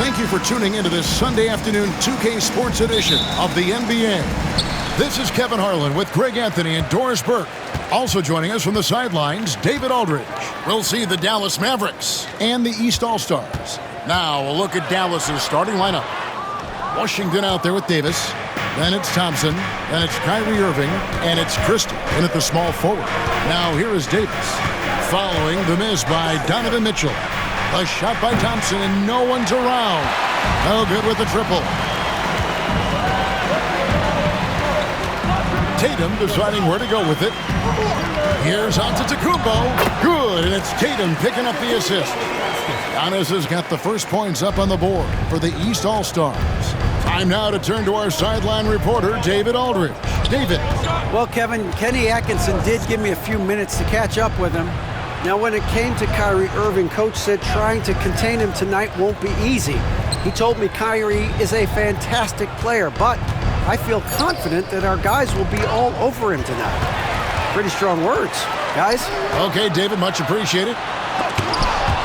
Thank you for tuning into this Sunday afternoon 2K Sports edition of the NBA. This is Kevin Harlan with Greg Anthony and Doris Burke. Also joining us from the sidelines, David Aldridge. We'll see the Dallas Mavericks and the East All-Stars. Now a look at Dallas's starting lineup. Washington out there with Davis. Then it's Thompson. Then it's Kyrie Irving. And it's Christie in at the small forward. Now here is Davis. Following the miss by Donovan Mitchell. A shot by Thompson, and no one's around. No good with the triple. Tatum deciding where to go with it. Here's Antetokounmpo. Good, and it's Tatum picking up the assist. Giannis has got the first points up on the board for the East All-Stars. Time now to turn to our sideline reporter, David Aldridge. David. Well, Kevin, Kenny Atkinson did give me a few minutes to catch up with him. Now, when it came to Kyrie Irving, Coach said trying to contain him tonight won't be easy. He told me Kyrie is a fantastic player, but I feel confident that our guys will be all over him tonight. Pretty strong words, guys. Okay, David, much appreciated.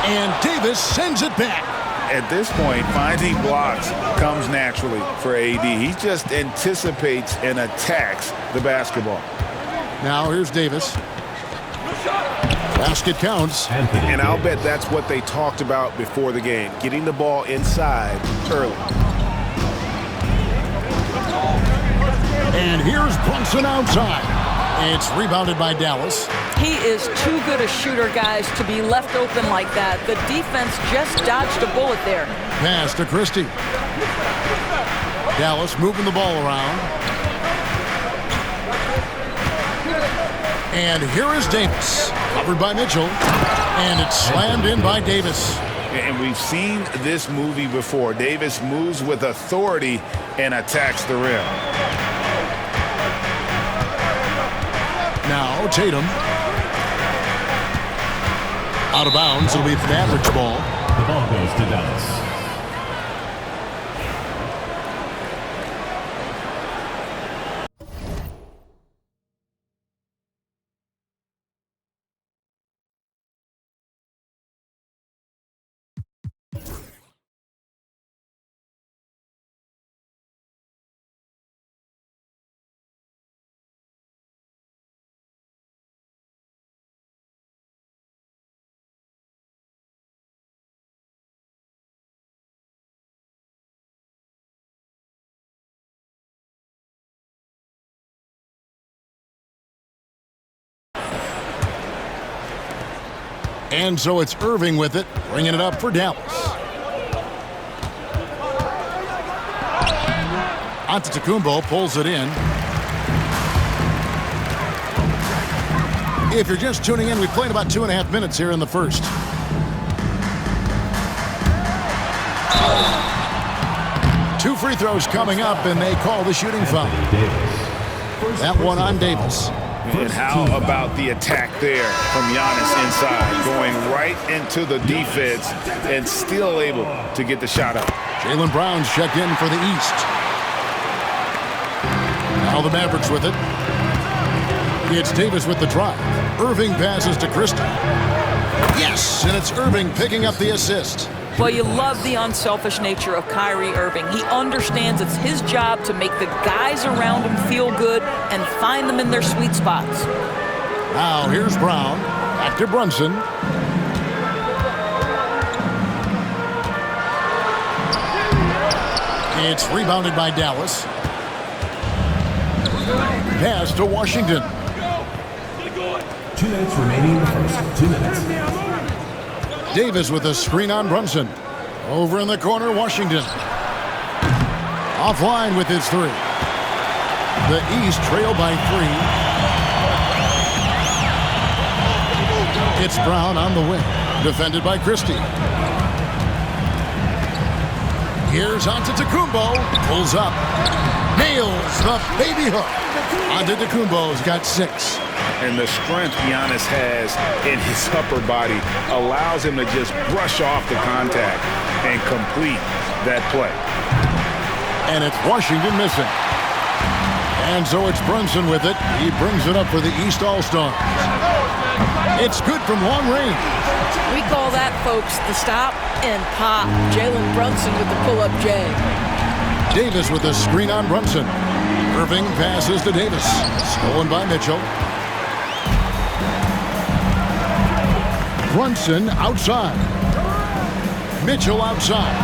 And Davis sends it back. At this point, finding blocks comes naturally for AD. He just anticipates and attacks the basketball. Now here's Davis. Basket counts. And I'll bet that's what they talked about before the game, getting the ball inside early. And here's Brunson outside. It's rebounded by Dallas. He is too good a shooter, guys, to be left open like that. The defense just dodged a bullet there. Pass to Christie. Dallas moving the ball around. And here is Davis, covered by Mitchell, and it's slammed in by Davis. And we've seen this movie before. Davis moves with authority and attacks the rim. Now Tatum. Out of bounds, it'll be Mavericks ball. The ball goes to Dallas. And so it's Irving with it, bringing it up for Dallas. Antetokounmpo pulls it in. If you're just tuning in, we played about 2.5 minutes here in the first. Two free throws coming up, and they call the shooting foul. That one on Davis. And how about the attack there from Giannis inside, going right into the defense and still able to get the shot up. Jaylen Brown's checked in for the East. Now the Mavericks with it. It's Davis with the drive. Irving passes to Christie. Yes, and it's Irving picking up the assist. Well, you love the unselfish nature of Kyrie Irving. He understands it's his job to make the guys around him feel good and find them in their sweet spots. Now here's Brown. Back to Brunson. It's rebounded by Dallas. Pass to Washington. 2 minutes remaining in the first. 2 minutes. Davis with a screen on Brunson. Over in the corner, Washington. Offline with his three. The East trail by 3. It's Brown on the wing. Defended by Christie. Here's Antetokounmpo. Pulls up. Nails the baby hook. Antetokounmpo's got 6. And the strength Giannis has in his upper body allows him to just brush off the contact and complete that play. And it's Washington missing. And so it's Brunson with it. He brings it up for the East All-Stars. It's good from long range. We call that, folks, the stop and pop. Jalen Brunson with the pull-up J. Davis with a screen on Brunson. Irving passes to Davis. Stolen by Mitchell. Brunson outside. Mitchell outside.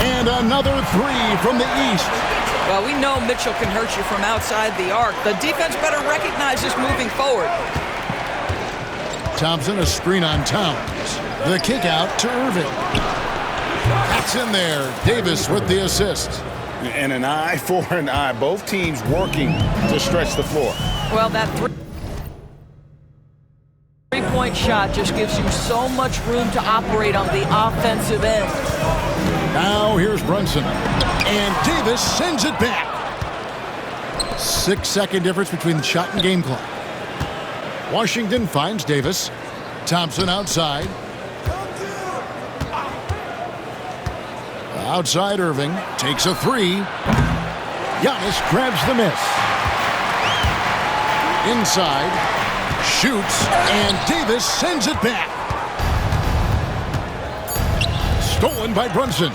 And another three from the east. Well, we know Mitchell can hurt you from outside the arc. The defense better recognize this moving forward. Thompson, a screen on Towns. The kick out to Irving. That's in there. Davis with the assist. And an eye for an eye. Both teams working to stretch the floor. Well, that three-point shot just gives you so much room to operate on the offensive end. Now here's Brunson. And Davis sends it back. 6-second difference between the shot and game clock. Washington finds Davis. Thompson outside. Outside Irving. Takes a three. Giannis grabs the miss. Inside. Shoots. And Davis sends it back. Stolen by Brunson.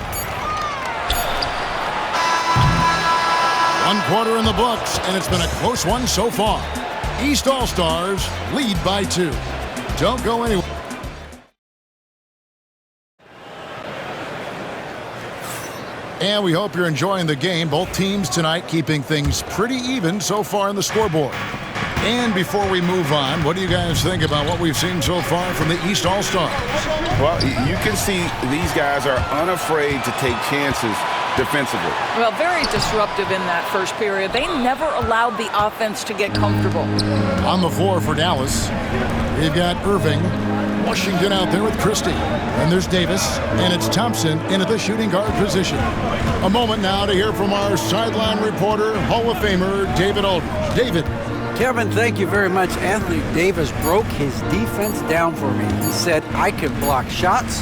1 quarter in the books, and it's been a close one so far. East All-Stars lead by 2. Don't go anywhere. And we hope you're enjoying the game. Both teams tonight keeping things pretty even so far on the scoreboard. And before we move on, what do you guys think about what we've seen so far from the East All-Stars? Well, you can see these guys are unafraid to take chances defensively. Well, very disruptive in that first period. They never allowed the offense to get comfortable. On the floor for Dallas, we've got Irving, Washington out there with Christie. And there's Davis, and it's Thompson in at the shooting guard position. A moment now to hear from our sideline reporter, Hall of Famer David Aldridge. David. Kevin, thank you very much. Anthony Davis broke his defense down for me. He said, I can block shots,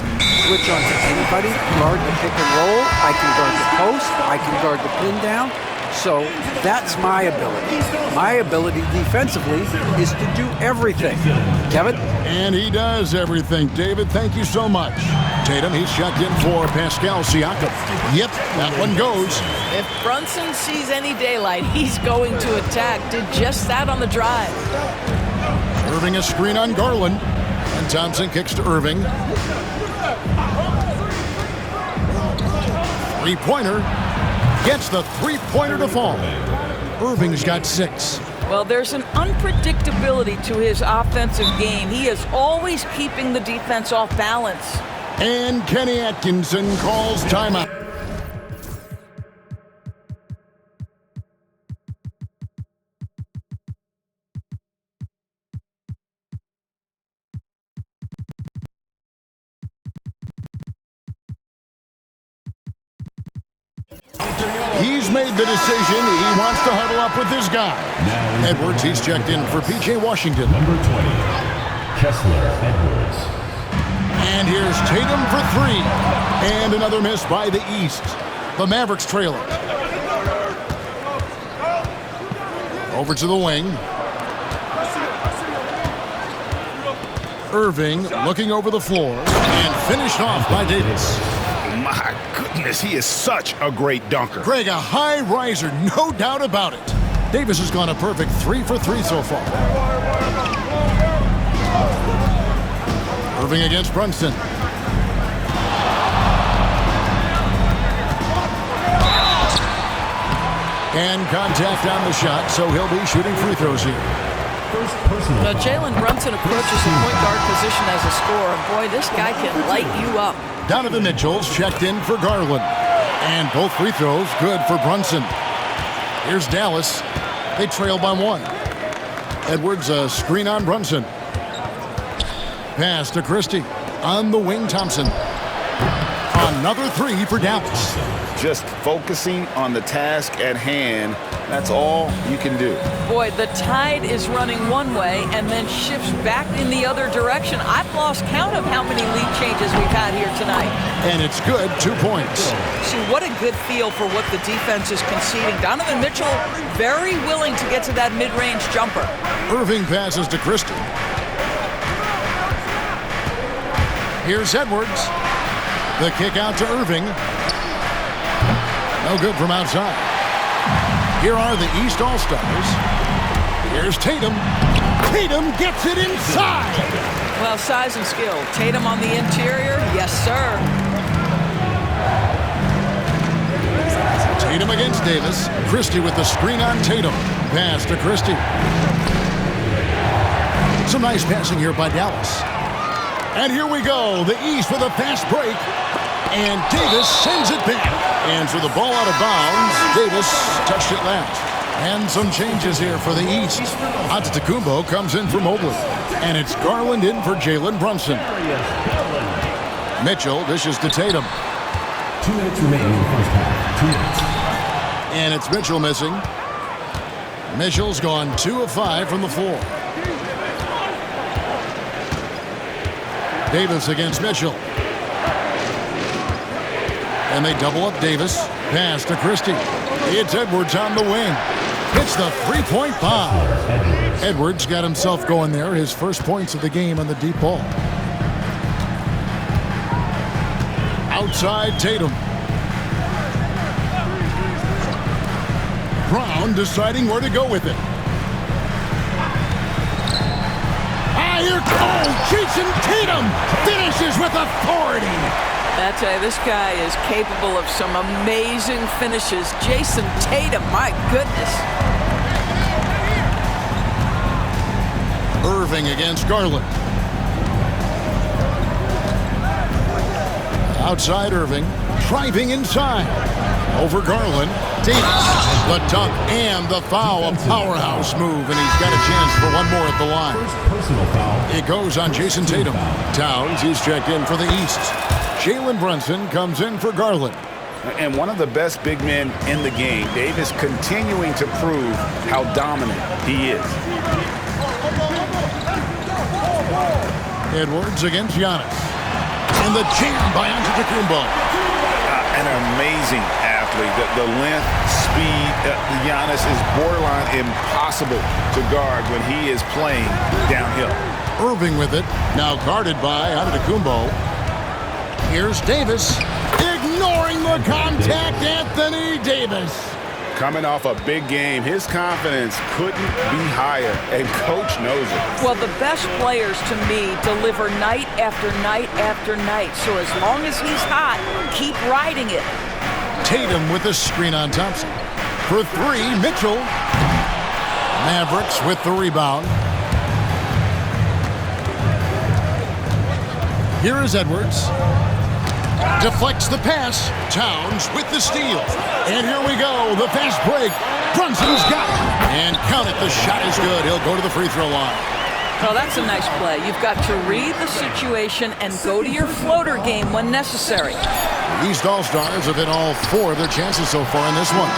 switch on to anybody, guard the pick and roll, I can guard the post, I can guard the pin down. So that's my ability. My ability defensively is to do everything. Kevin? And he does everything. David, thank you so much. Tatum, he's checked in for Pascal Siakam. Yep, that one goes. If Brunson sees any daylight, he's going to attack. Did just that on the drive. Irving a screen on Garland. And Thompson kicks to Irving. Three-pointer. Gets the three-pointer to fall. Irving's got 6. Well, there's an unpredictability to his offensive game. He is always keeping the defense off balance. And Kenny Atkinson calls timeout. He's made the decision. He wants to huddle up with his guy. Edwards, he's checked in for P.J. Washington. Number 20, Kessler Edwards. And here's Tatum for 3. And another miss by the East. The Mavericks trail it. Over to the wing. Irving looking over the floor. And finished off by Davis. My goodness, he is such a great dunker. Greg, a high riser, no doubt about it. Davis has gone a perfect 3 for 3 so far. Irving against Brunson. And contact on the shot, so he'll be shooting free throws here. Now, Jalen Brunson approaches the point guard position as a scorer. Boy, this guy can light you up. Donovan Mitchell's checked in for Garland. And both free throws good for Brunson. Here's Dallas. They trail by 1. Edwards, a screen on Brunson. Pass to Christie. On the wing, Thompson. Another 3 for Dallas. Just focusing on the task at hand. That's all you can do. Boy, the tide is running one way and then shifts back in the other direction. I've lost count of how many lead changes we've had here tonight. And it's good, 2 points. See, what a good feel for what the defense is conceding. Donovan Mitchell very willing to get to that mid-range jumper. Irving passes to Christie. Here's Edwards. The kick out to Irving. No good from outside. Here are the East All-Stars. Here's Tatum. Tatum gets it inside. Well, size and skill. Tatum on the interior. Yes, sir. Tatum against Davis. Christie with the screen on Tatum. Pass to Christie. Some nice passing here by Dallas. And here we go. The East with a fast break. And Davis sends it back. And so the ball out of bounds. Davis touched it last. And some changes here for the East. Antetokounmpo comes in for Mobley. And it's Garland in for Jalen Brunson. Mitchell dishes to Tatum. 2 minutes remaining in the first half. 2 minutes. And it's Mitchell missing. Mitchell's gone 2 of 5 from the floor. Davis against Mitchell. And they double up Davis. Pass to Christie. It's Edwards on the wing. Hits the three-point bomb. Edwards got himself going there. His first points of the game on the deep ball. Outside Tatum. Brown deciding where to go with it. Here goes Jason Tatum. Finishes with authority. I tell you, this guy is capable of some amazing finishes. Jason Tatum, my goodness. Irving against Garland. Outside Irving. Driving inside. Over Garland. Davis. The dunk and the foul. A powerhouse move. And he's got a chance for one more at the line. Personal foul. It goes on Jason Tatum. Towns, he's checked in for the East. Jalen Brunson comes in for Garland. And one of the best big men in the game. Davis continuing to prove how dominant he is. Edwards against Giannis. And the jam by Antetokounmpo. An amazing athlete. The length, speed. Giannis is borderline impossible to guard when he is playing downhill. Irving with it. Now guarded by Antetokounmpo. Here's Davis. Ignoring the contact, Anthony Davis. Coming off a big game, his confidence couldn't be higher, and coach knows it. Well, the best players, to me, deliver night after night after night. So as long as he's hot, keep riding it. Tatum with the screen on Thompson. For three, Mitchell. Mavericks with the rebound. Here is Edwards. Deflects the pass. Towns with the steal. And here we go. The fast break. Brunson's got it. And count it. The shot is good. He'll go to the free throw line. Oh, that's a nice play. You've got to read the situation and go to your floater game when necessary. East All-Stars have hit all 4 of their chances so far in this one.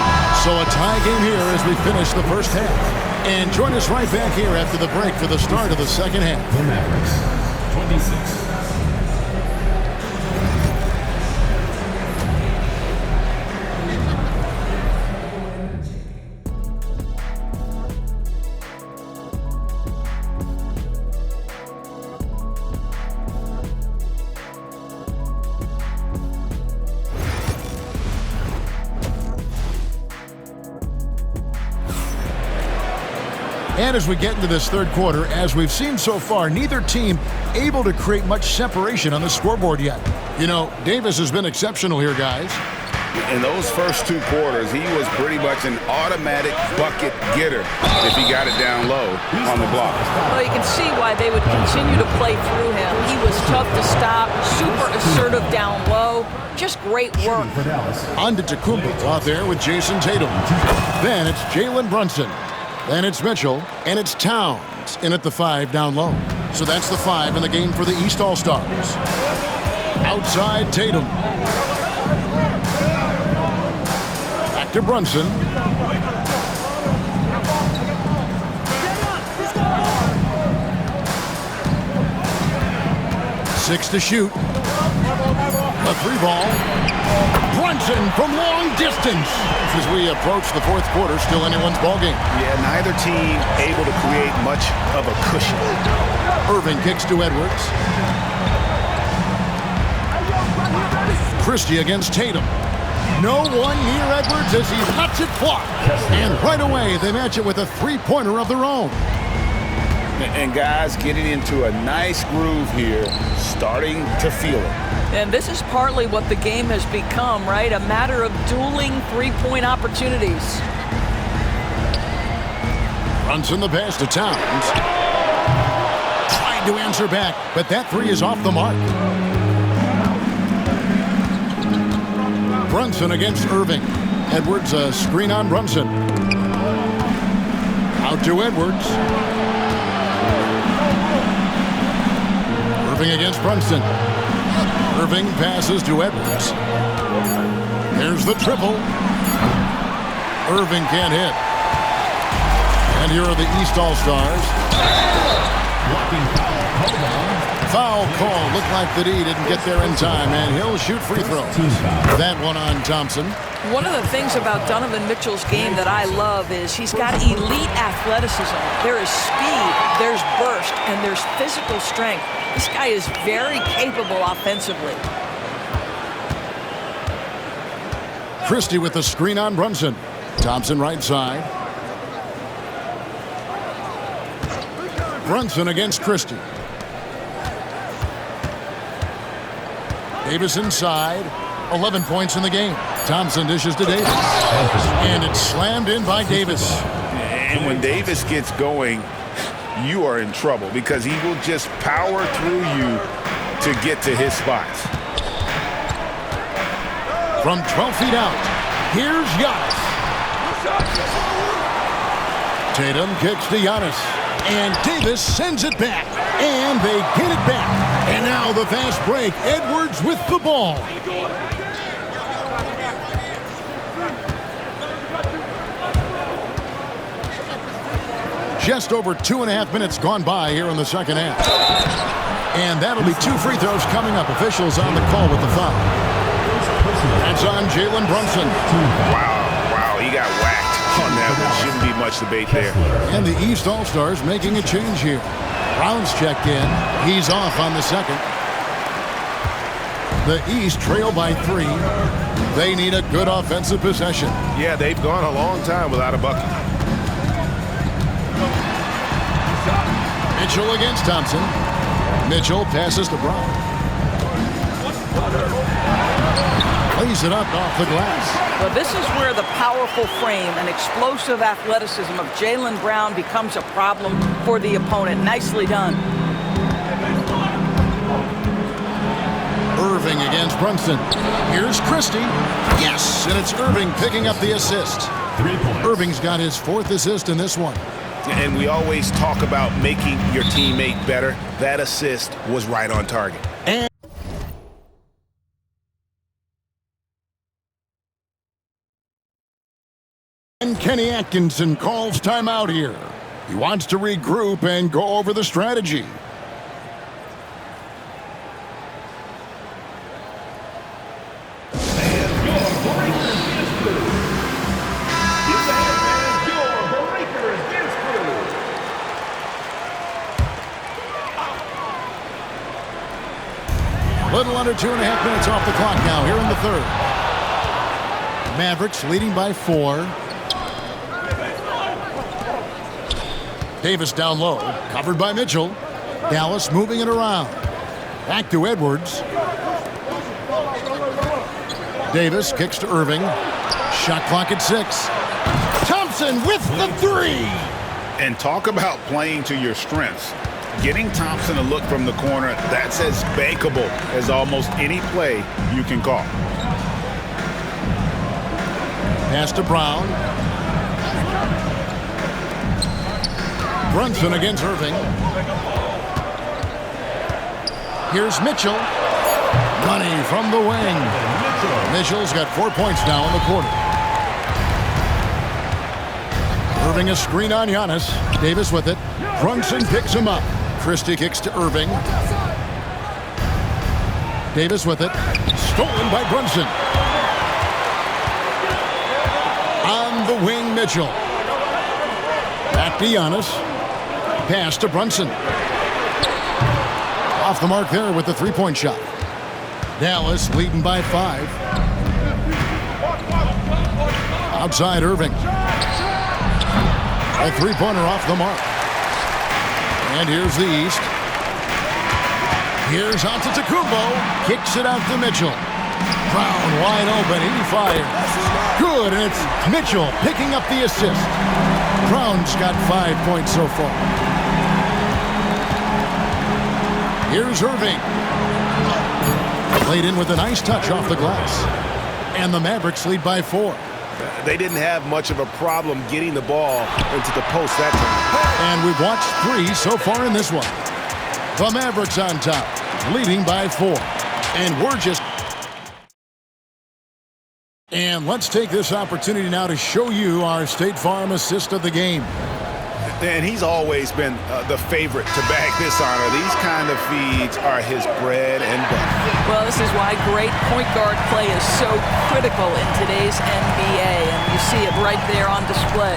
So a tie game here as we finish the first half. And join us right back here after the break for the start of the second half. The Mavericks, 26. And as we get into this third quarter, as we've seen so far, neither team able to create much separation on the scoreboard yet. You know, Davis has been exceptional here, guys. In those first 2 quarters, he was pretty much an automatic bucket getter if he got it down low on the block. Well, you can see why they would continue to play through him. He was tough to stop, super assertive down low. Just great work. Antetokounmpo out there with Jason Tatum. Then it's Jalen Brunson. Then it's Mitchell, and it's Towns in at the 5 down low. So that's the 5 in the game for the East All-Stars. Outside Tatum. Back to Brunson. Six to shoot. A 3 ball. Brunson from long distance. As we approach the fourth quarter, still anyone's ballgame. Yeah, neither team able to create much of a cushion. Irving kicks to Edwards. Christie against Tatum. No one near Edwards as he lets it fly. And right away, they match it with a three-pointer of their own. And guys getting into a nice groove here, starting to feel it. And this is partly what the game has become, right? A matter of dueling three-point opportunities. Brunson the pass to Towns. Tried to answer back, but that three is off the mark. Brunson against Irving. Edwards a screen on Brunson. Out to Edwards. Irving against Brunson. Irving passes to Edwards. There's the triple. Irving can't hit. And here are the East All-Stars. Foul call. Looked like that he didn't get there in time, and he'll shoot free throws. That one on Thompson. One of the things about Donovan Mitchell's game that I love is he's got elite athleticism. There is speed, there's burst, and there's physical strength. This guy is very capable offensively. Christie with the screen on Brunson. Thompson right side. Brunson against Christie. Davis inside. 11 points in the game. Thompson dishes to Davis. And it's slammed in by Davis. And when Davis gets going, you are in trouble because he will just power through you to get to his spots. From 12 feet out, here's Giannis. Tatum kicks to Giannis. And Davis sends it back. And they get it back. And now the fast break. Edwards with the ball. Just over 2.5 minutes gone by here in the second half. And that'll be 2 free throws coming up. Officials on the call with the foul. That's on Jalen Brunson. Wow, he got whacked on that one. Shouldn't be much debate there. And the East All-Stars making a change here. Brown's checked in. He's off on the second. The East trail by 3. They need a good offensive possession. Yeah, they've gone a long time without a bucket. Mitchell against Thompson. Mitchell passes to Brown. Lays it up off the glass. Well, this is where the powerful frame and explosive athleticism of Jaylen Brown becomes a problem for the opponent. Nicely done. Irving against Brunson. Here's Christie. Yes, and it's Irving picking up the assist. 3 points. Irving's got his 4th assist in this one. And we always talk about making your teammate better. That assist was right on target. And Kenny Atkinson calls timeout here. He wants to regroup and go over the strategy. Little under 2.5 minutes off the clock now here in the third. Mavericks leading by 4. Davis down low, covered by Mitchell. Dallas moving it around. Back to Edwards. Davis kicks to Irving. Shot clock at 6. Thompson with the 3. And talk about playing to your strengths. Getting Thompson to look from the corner, that's as bankable as almost any play you can call. Pass to Brown. Brunson against Irving. Here's Mitchell. Money from the wing. Mitchell's got 4 points now in the quarter. Irving a screen on Giannis. Davis with it. Brunson picks him up. Christie kicks to Irving. Davis with it. Stolen by Brunson. On the wing, Mitchell. Back to Giannis. Pass to Brunson. Off the mark there with the 3-point shot. Dallas leading by 5. Outside Irving. A three-pointer off the mark. And here's the East. Here's Antetokounmpo. Kicks it out to Mitchell. Brown wide open. He fires. Good, and it's Mitchell picking up the assist. Brown's got 5 points so far. Here's Irving. Played in with a nice touch off the glass. And the Mavericks lead by 4. They didn't have much of a problem getting the ball into the post that time. And we've watched 3 so far in this one. The Mavericks on top, leading by 4. And let's take this opportunity now to show you our State Farm assist of the game. And he's always been the favorite to bag this honor. These kind of feeds are his bread and butter. Well, this is why great point guard play is so critical in today's NBA, and you see it right there on display.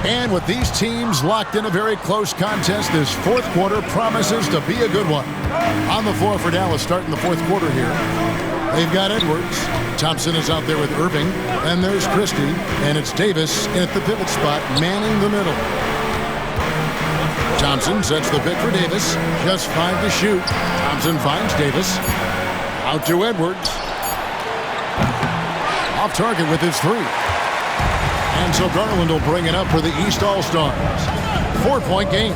And with these teams locked in a very close contest, this fourth quarter promises to be a good one. On the floor for Dallas starting the fourth quarter here. They've got Edwards. Thompson is out there with Irving. And there's Christie. And it's Davis at the pivot spot, manning the middle. Thompson sets the pick for Davis. Just 5 to shoot. Thompson finds Davis. Out to Edwards. Off target with his 3. And so Garland will bring it up for the East All-Stars. 4-point game.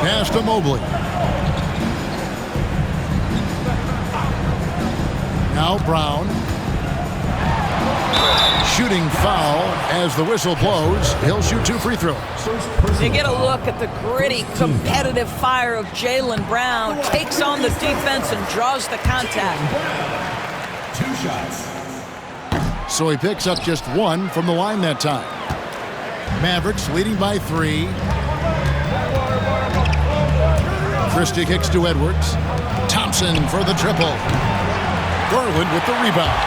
Pass to Mobley. Now Brown. Shooting foul as the whistle blows. He'll shoot 2 free throws. You get a look at the gritty, competitive fire of Jaylen Brown. Takes on the defense and draws the contact. 2 shots. So he picks up just 1 from the line that time. Mavericks leading by 3. Christie kicks to Edwards. Thompson for the triple. Garland with the rebound.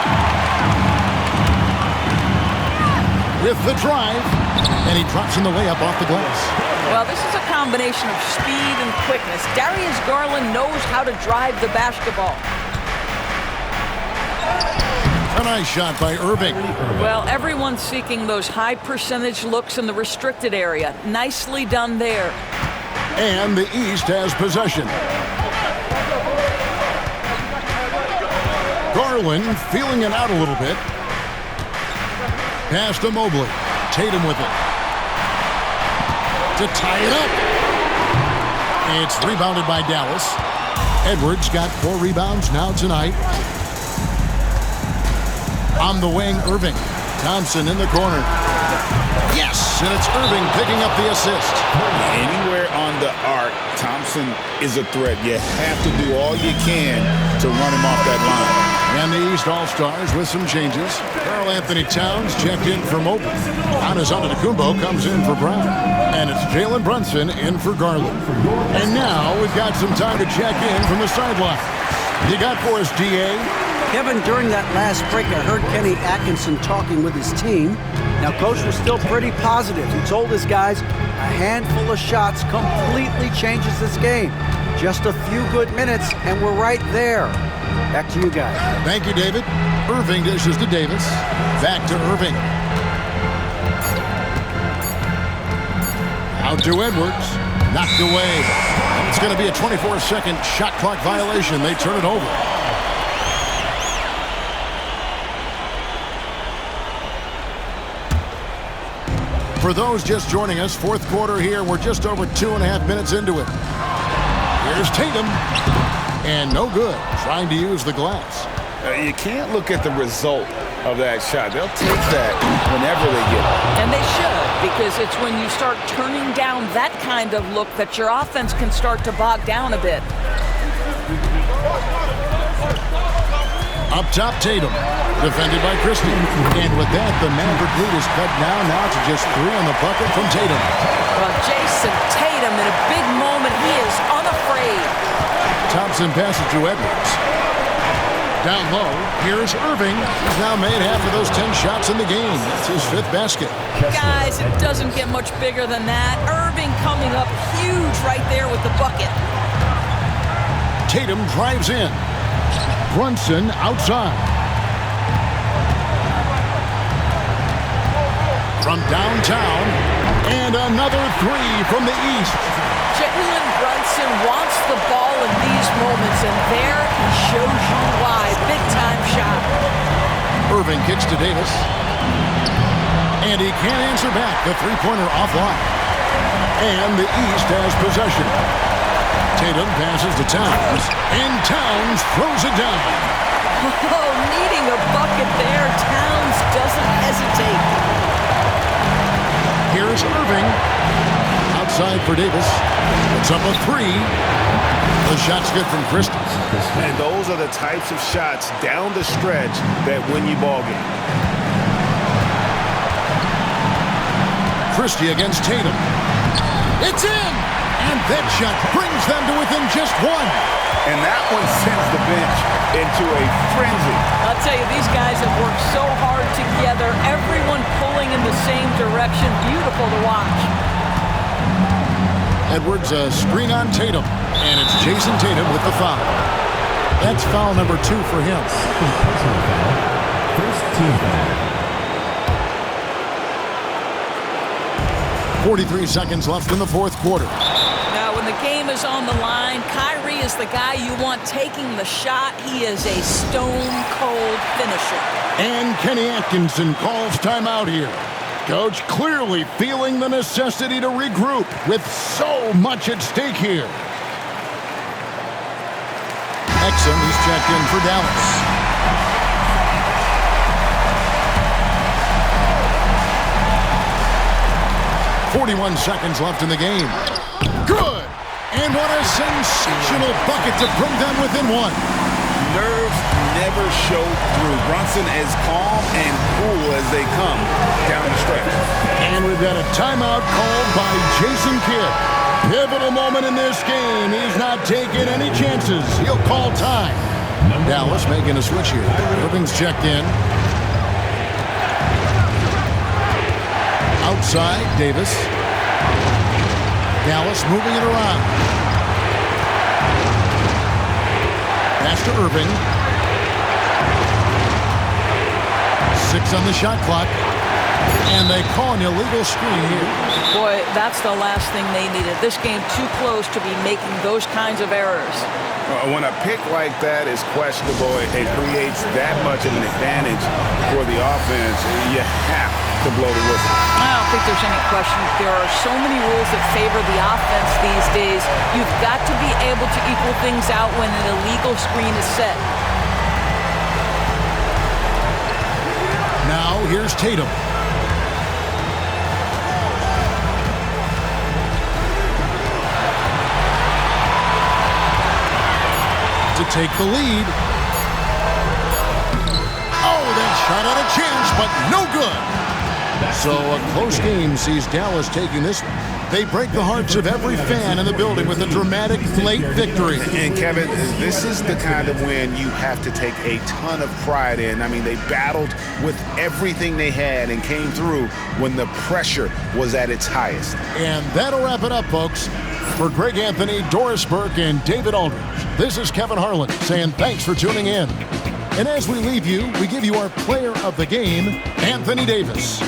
With the drive. And he drops in the layup off the glass. Well, this is a combination of speed and quickness. Darius Garland knows how to drive the basketball. A nice shot by Irving. Well, everyone's seeking those high percentage looks in the restricted area. Nicely done there. And the East has possession. Garland feeling it out a little bit. Pass to Mobley. Tatum with it. To tie it up. It's rebounded by Dallas. Edwards got 4 rebounds now tonight. On the wing, Irving. Thompson in the corner. Yes, and it's Irving picking up the assist. Anywhere on the arc, Thompson is a threat. You have to do all you can to run him off that line. And the East All-Stars with some changes. Karl Anthony Towns checked in for Mobley. Giannis Antetokounmpo comes in for Brown. And it's Jalen Brunson in for Garland. And now we've got some time to check in from the sideline. You got for us, D.A.? Kevin, during that last break, I heard Kenny Atkinson talking with his team. Now, Coach was still pretty positive. He told his guys a handful of shots completely changes this game. Just a few good minutes, and we're right there. Back to you guys. Thank you, David. Irving dishes to Davis. Back to Irving. Out to Edwards. Knocked away. It's going to be a 24-second shot clock violation. They turn it over. For those just joining us, fourth quarter here. We're just over 2.5 minutes into it. Here's Tatum. And no good. Trying to use the glass. You can't look at the result of that shot. They'll take that whenever they get it. And they should, because it's when you start turning down that kind of look that your offense can start to bog down a bit. Up top, Tatum. Defended by Christie. And with that, the Maverick lead is cut down now to just 3 on the bucket from Tatum. Well, Jason Tatum, in a big moment, he is unafraid. Thompson passes to Edwards. Down low, here's Irving. He's now made half of those 10 shots in the game. That's his 5th basket. Guys, it doesn't get much bigger than that. Irving coming up huge right there with the bucket. Tatum drives in. Brunson outside. From downtown, and another three from the east. Jalen Brunson wants the ball in these moments, and there he shows you why. Big-time shot. Irving kicks to Davis. And he can't answer back. The three-pointer offline. And the East has possession. Tatum passes to Towns, and Towns throws it down. Oh, needing a bucket there. Towns doesn't hesitate. Here's Irving. Outside for Davis. It's up a three. The shot's good from Christie. And those are the types of shots down the stretch that win you ball game. Christie against Tatum. It's in! And that shot brings them to within just one. And that one sends the bench into a frenzy. I'll tell you, these guys have worked so hard together. Everyone pulling in the same direction. Beautiful to watch. Edwards a screen on Tatum. And it's Jason Tatum with the foul. That's foul number 2 for him. Personal foul. First team foul. 43 seconds left in the fourth quarter. Now, when the game is on the line, Kyrie is the guy you want taking the shot. He is a stone-cold finisher. And Kenny Atkinson calls timeout here. Coach clearly feeling the necessity to regroup with so much at stake here. Exum, he's checked in for Dallas. 41 seconds left in the game. Good! And what a sensational bucket to bring them within one. Nerves never show through. Brunson as calm and cool as they come down the stretch. And we've got a timeout called by Jason Kidd. Pivotal moment in this game. He's not taking any chances. He'll call time. Dallas making a switch here. Irving's checked in. Outside, Davis. Dallas moving it around. Pass to Irving. 6 on the shot clock. And they call an illegal screen here. Boy, that's the last thing they needed. This game too close to be making those kinds of errors. When a pick like that is questionable, it creates that much of an advantage for the offense. You have to blow the whistle. I don't think there's any question. There are so many rules that favor the offense these days. You've got to be able to equal things out when an illegal screen is set. Now here's Tatum. To take the lead. Oh, that shot had a chance, but no good. So a close game sees Dallas taking this one. They break the hearts of every fan in the building with a dramatic late victory. And Kevin, this is the kind of win you have to take a ton of pride in. I mean, they battled with everything they had and came through when the pressure was at its highest. And that'll wrap it up, folks. For Greg Anthony, Doris Burke, and David Aldridge, this is Kevin Harlan saying thanks for tuning in. And as we leave you, we give you our player of the game, Anthony Davis.